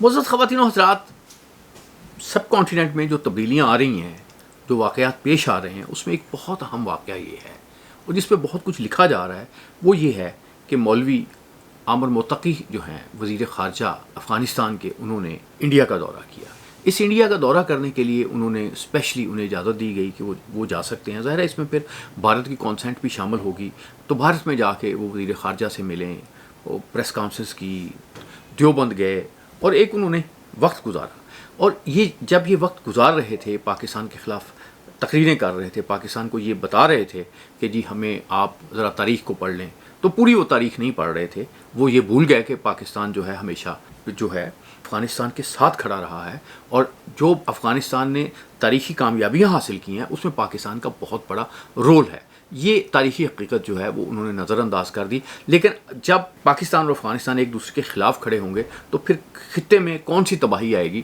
معزز خواتین و حضرات، سب کانٹیننٹ میں جو تبدیلیاں آ رہی ہیں، جو واقعات پیش آ رہے ہیں، اس میں ایک بہت اہم واقعہ یہ ہے اور جس پہ بہت کچھ لکھا جا رہا ہے، وہ یہ ہے کہ مولوی عامر متقی جو ہیں وزیر خارجہ افغانستان کے، انہوں نے انڈیا کا دورہ کیا۔ اس انڈیا کا دورہ کرنے کے لیے انہوں نے اسپیشلی انہیں اجازت دی گئی کہ وہ جا سکتے ہیں۔ ظاہر ہے اس میں پھر بھارت کی کانسنٹ بھی شامل ہوگی، تو بھارت میں جا کے وہ وزیر خارجہ سے ملیں، وہ پریس کانفرنس کی، دیوبند گئے اور ایک انہوں نے وقت گزارا۔ اور جب یہ وقت گزار رہے تھے، پاکستان کے خلاف تقریریں کر رہے تھے، پاکستان کو یہ بتا رہے تھے کہ جی ہمیں آپ ذرا تاریخ کو پڑھ لیں، تو پوری وہ تاریخ نہیں پڑھ رہے تھے۔ وہ یہ بھول گئے کہ پاکستان جو ہے ہمیشہ جو ہے افغانستان کے ساتھ کھڑا رہا ہے، اور جو افغانستان نے تاریخی کامیابیاں حاصل کی ہیں اس میں پاکستان کا بہت بڑا رول ہے۔ یہ تاریخی حقیقت جو ہے وہ انہوں نے نظر انداز کر دی۔ لیکن جب پاکستان اور افغانستان ایک دوسرے کے خلاف کھڑے ہوں گے تو پھر خطے میں کون سی تباہی آئے گی،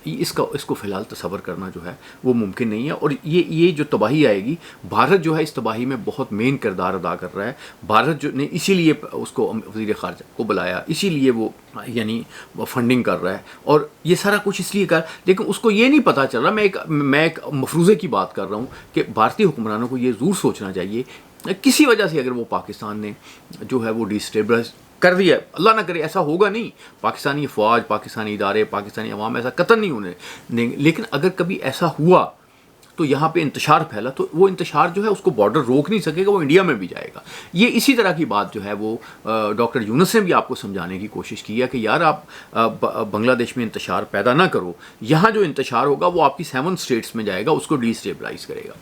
اس کو فی الحال تصور کرنا جو ہے وہ ممکن نہیں ہے۔ اور یہ جو تباہی آئے گی، بھارت جو ہے اس تباہی میں بہت مین کردار ادا کر رہا ہے۔ بھارت جو نے اسی لیے اس کو وزیر خارجہ کو بلایا، اسی لیے وہ یعنی فنڈنگ کر رہا ہے، اور یہ سارا کچھ اس لیے کر، لیکن اس کو یہ نہیں پتہ چل رہا۔ میں ایک مفروضے کی بات کر رہا ہوں کہ بھارتی حکمرانوں کو یہ ضرور سوچنا چاہیے کسی وجہ سے اگر وہ پاکستان نے جو ہے وہ ڈیسٹیبلائز کر دیا ہے، اللہ نہ کرے ایسا ہوگا نہیں، پاکستانی فوج، پاکستانی ادارے، پاکستانی عوام ایسا قطعاً نہیں ہونے دیں گے، لیکن اگر کبھی ایسا ہوا تو یہاں پہ انتشار پھیلا تو وہ انتشار جو ہے اس کو بارڈر روک نہیں سکے گا، وہ انڈیا میں بھی جائے گا۔ یہ اسی طرح کی بات جو ہے وہ ڈاکٹر یونس نے بھی آپ کو سمجھانے کی کوشش کی ہے کہ یار آپ بنگلہ دیش میں انتشار پیدا نہ کرو، یہاں جو انتشار ہوگا وہ آپ کی 7 اسٹیٹس میں جائے گا، اس کو ڈی اسٹیبلائز کرے گا۔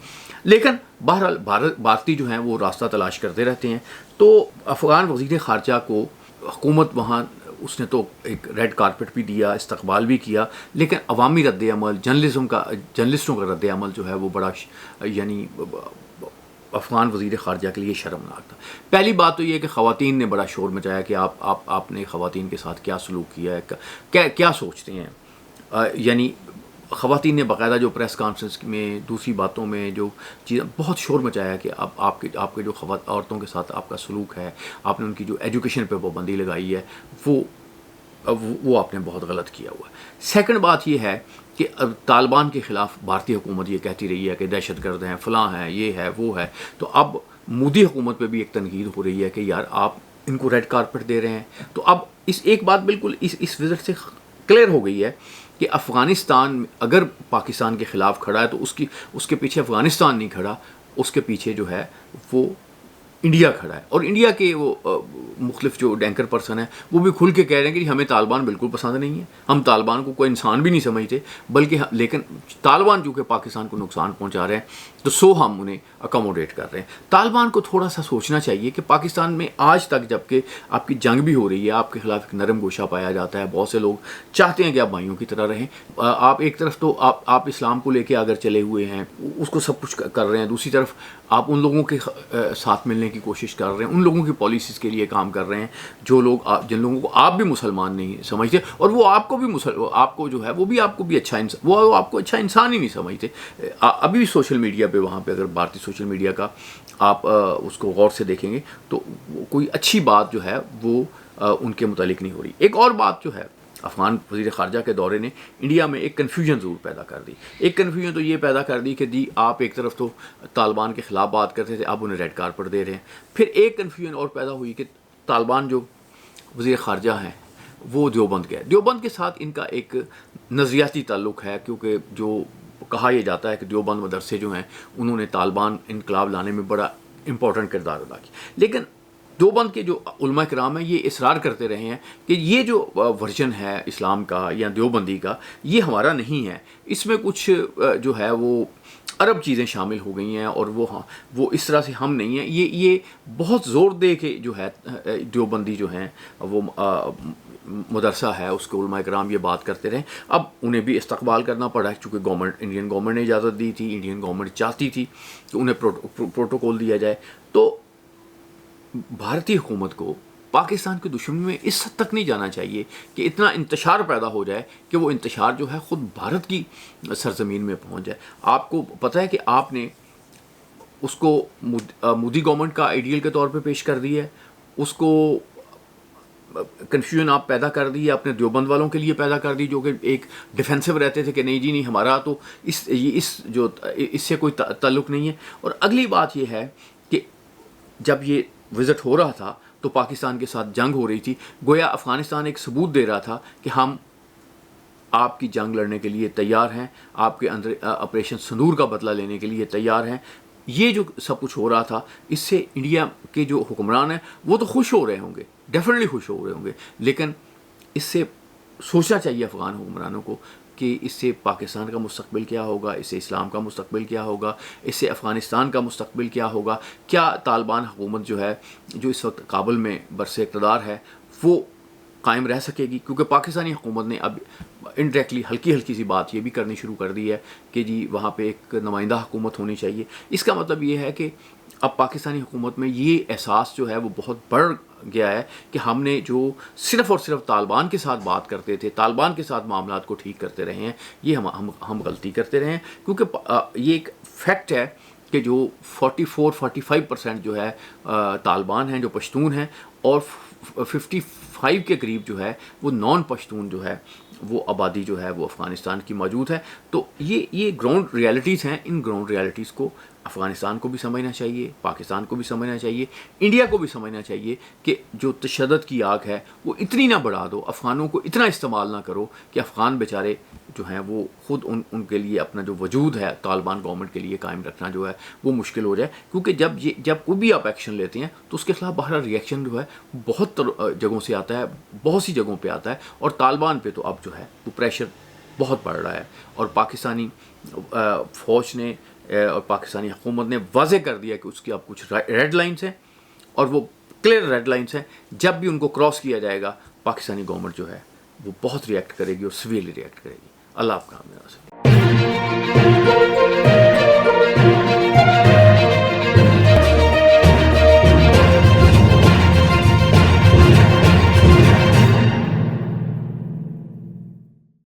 لیکن بہرحال بھارتی جو ہیں وہ راستہ تلاش کرتے رہتے ہیں۔ تو افغان وزیر خارجہ کو حکومت وہاں، اس نے تو ایک ریڈ کارپٹ بھی دیا، استقبال بھی کیا، لیکن عوامی رد عمل، جرنلسٹوں کا رد عمل جو ہے وہ بڑا یعنی افغان وزیر خارجہ کے لیے شرمناک تھا۔ پہلی بات تو یہ ہے کہ خواتین نے بڑا شور مچایا کہ آپ نے خواتین کے ساتھ کیا سلوک کیا ہے، کیا سوچتے ہیں۔ یعنی خواتین نے باقاعدہ جو پریس کانفرنس میں، دوسری باتوں میں جو چیزیں، بہت شور مچایا کہ آپ کے جو عورتوں کے ساتھ آپ کا سلوک ہے، آپ نے ان کی جو ایجوکیشن پہ پابندی لگائی ہے، وہ آپ نے بہت غلط کیا ہوا ہے۔ سیکنڈ بات یہ ہے کہ طالبان کے خلاف بھارتی حکومت یہ کہتی رہی ہے کہ دہشت گرد ہیں، فلاں ہیں، یہ ہے، وہ ہے، تو اب مودی حکومت پہ بھی ایک تنقید ہو رہی ہے کہ یار آپ ان کو ریڈ کارپٹ دے رہے ہیں۔ تو اب ایک بات بالکل اس وزٹ سے کلیئر ہو گئی ہے کہ افغانستان اگر پاکستان کے خلاف کھڑا ہے تو اس کے پیچھے افغانستان نہیں کھڑا، اس کے پیچھے جو ہے وہ انڈیا کھڑا ہے۔ اور انڈیا کے وہ مختلف جو ڈینکر پرسن ہیں وہ بھی کھل کے کہہ رہے ہیں کہ ہمیں طالبان بالکل پسند نہیں ہے، ہم طالبان کو کوئی انسان بھی نہیں سمجھتے، بلکہ لیکن طالبان جو کہ پاکستان کو نقصان پہنچا رہے ہیں تو ہم انہیں اکاموڈیٹ کر رہے ہیں۔ طالبان کو تھوڑا سا سوچنا چاہیے کہ پاکستان میں آج تک، جب کہ آپ کی جنگ بھی ہو رہی ہے، آپ کے خلاف ایک نرم گوشہ پایا جاتا ہے، بہت سے لوگ چاہتے ہیں کہ آپ بھائیوں کی طرح رہیں، آپ ایک طرف تو آپ اسلام کو لے کے اگر چلے ہوئے ہیں، اس کو سب کچھ کر رہے ہیں، دوسری طرف آپ ان لوگوں کے ساتھ ملنے کی کوشش کر رہے ہیں، ان لوگوں کی پالیسیز کے لیے کام کر رہے ہیں جن لوگوں کو آپ بھی مسلمان نہیں سمجھتے، اور وہ آپ کو بھی آپ کو جو ہے وہ بھی آپ کو بھی اچھا انسان، وہ آپ کو اچھا انسان ہی نہیں سمجھتے۔ ابھی بھی سوشل میڈیا پہ، وہاں پہ اگر بھارتی سوشل میڈیا کا آپ اس کو غور سے دیکھیں گے تو کوئی اچھی بات جو ہے وہ ان کے متعلق نہیں ہو رہی۔ ایک اور بات جو ہے، افغان وزیر خارجہ کے دورے نے انڈیا میں ایک کنفیوژن ضرور پیدا کر دی۔ ایک کنفیوژن تو یہ پیدا کر دی کہ جی آپ ایک طرف تو طالبان کے خلاف بات کرتے تھے، اب انہیں ریڈ کارپٹ دے رہے ہیں۔ پھر ایک کنفیوژن اور پیدا ہوئی کہ طالبان جو وزیر خارجہ ہیں وہ دیوبند گئے۔ دیوبند کے ساتھ ان کا ایک نظریاتی تعلق ہے، کیونکہ جو کہا یہ جاتا ہے کہ دیوبند مدرسے جو ہیں انہوں نے طالبان انقلاب لانے میں بڑا امپورٹنٹ کردار ادا کیا، لیکن دیوبند کے جو علماء کرام ہیں یہ اصرار کرتے رہے ہیں کہ یہ جو ورژن ہے اسلام کا یا دیوبندی کا، یہ ہمارا نہیں ہے، اس میں کچھ جو ہے وہ عرب چیزیں شامل ہو گئی ہیں، اور وہ اس طرح سے ہم نہیں ہیں۔ یہ بہت زور دے کے جو ہے دیوبندی جو ہیں وہ مدرسہ ہے، اس کے علماء کرام یہ بات کرتے رہے۔ اب انہیں بھی استقبال کرنا پڑا چونکہ انڈین گورنمنٹ نے اجازت دی تھی، انڈین گورنمنٹ چاہتی تھی کہ انہیں پروٹوکول دیا جائے۔ تو بھارتی حکومت کو پاکستان کی دشمنی میں اس حد تک نہیں جانا چاہیے کہ اتنا انتشار پیدا ہو جائے کہ وہ انتشار جو ہے خود بھارت کی سرزمین میں پہنچ جائے۔ آپ کو پتہ ہے کہ آپ نے اس کو مودی گورنمنٹ کا آئیڈیل کے طور پہ پیش کر دی ہے، اس کو کنفیوژن آپ پیدا کر دی اپنے دیوبند والوں کے لیے پیدا کر دی جو کہ ایک ڈیفینسو رہتے تھے کہ نہیں جی نہیں ہمارا تو اس سے کوئی تعلق نہیں ہے. اور اگلی بات یہ ہے کہ جب یہ وزٹ ہو رہا تھا تو پاکستان کے ساتھ جنگ ہو رہی تھی، گویا افغانستان ایک ثبوت دے رہا تھا کہ ہم آپ کی جنگ لڑنے کے لیے تیار ہیں، آپ کے اندر آپریشن سندور کا بدلہ لینے کے لیے تیار ہیں. یہ جو سب کچھ ہو رہا تھا اس سے انڈیا کے جو حکمران ہیں وہ تو خوش ہو رہے ہوں گے، ڈیفینیٹلی خوش ہو رہے ہوں گے، لیکن اس سے سوچنا چاہیے افغان حکمرانوں کو کہ اس سے پاکستان کا مستقبل کیا ہوگا، اس سے اسلام کا مستقبل کیا ہوگا، اس سے افغانستان کا مستقبل کیا ہوگا. کیا طالبان حکومت جو ہے جو اس وقت کابل میں برسر اقتدار ہے وہ قائم رہ سکے گی؟ کیونکہ پاکستانی حکومت نے اب انڈائریکٹلی ہلکی سی بات یہ بھی کرنی شروع کر دی ہے کہ جی وہاں پہ ایک نمائندہ حکومت ہونی چاہیے. اس کا مطلب یہ ہے کہ اب پاکستانی حکومت میں یہ احساس جو ہے وہ بہت بڑھ گیا ہے کہ ہم نے جو صرف اور صرف طالبان کے ساتھ بات کرتے تھے، طالبان کے ساتھ معاملات کو ٹھیک کرتے رہے ہیں، یہ ہم غلطی کرتے رہے ہیں. کیونکہ یہ ایک فیکٹ ہے کہ جو 44-45% جو ہے طالبان ہیں جو پشتون ہیں، اور 55 کے قریب جو ہے وہ نان پشتون جو ہے وہ آبادی جو ہے وہ افغانستان کی موجود ہے. تو یہ گراؤنڈ ریالٹیز ہیں. ان گراؤنڈ ریالٹیز کو افغانستان کو بھی سمجھنا چاہیے، پاکستان کو بھی سمجھنا چاہیے، انڈیا کو بھی سمجھنا چاہیے کہ جو تشدد کی آگ ہے وہ اتنی نہ بڑھا دو، افغانوں کو اتنا استعمال نہ کرو کہ افغان بیچارے جو ہیں وہ خود ان کے لیے اپنا جو وجود ہے طالبان گورنمنٹ کے لیے قائم رکھنا جو ہے وہ مشکل ہو جائے. کیونکہ جب کوئی بھی آپ ایکشن لیتے ہیں تو اس کے خلاف باہر ری ایکشن جو ہے بہت جگہوں سے آتا ہے، بہت سی جگہوں پہ آتا ہے، اور طالبان پہ تو اب جو ہے وہ پریشر بہت بڑھ رہا ہے. اور پاکستانی فوج نے اور پاکستانی حکومت نے واضح کر دیا کہ اس کی اب کچھ ریڈ لائنز ہیں، اور وہ کلیئر ریڈ لائنز ہیں. جب بھی ان کو کراس کیا جائے گا پاکستانی گورنمنٹ جو ہے وہ بہت ریئیکٹ کرے گی اور سویئرلی ریئیکٹ کرے گی. اللہ آپ کا حافظ.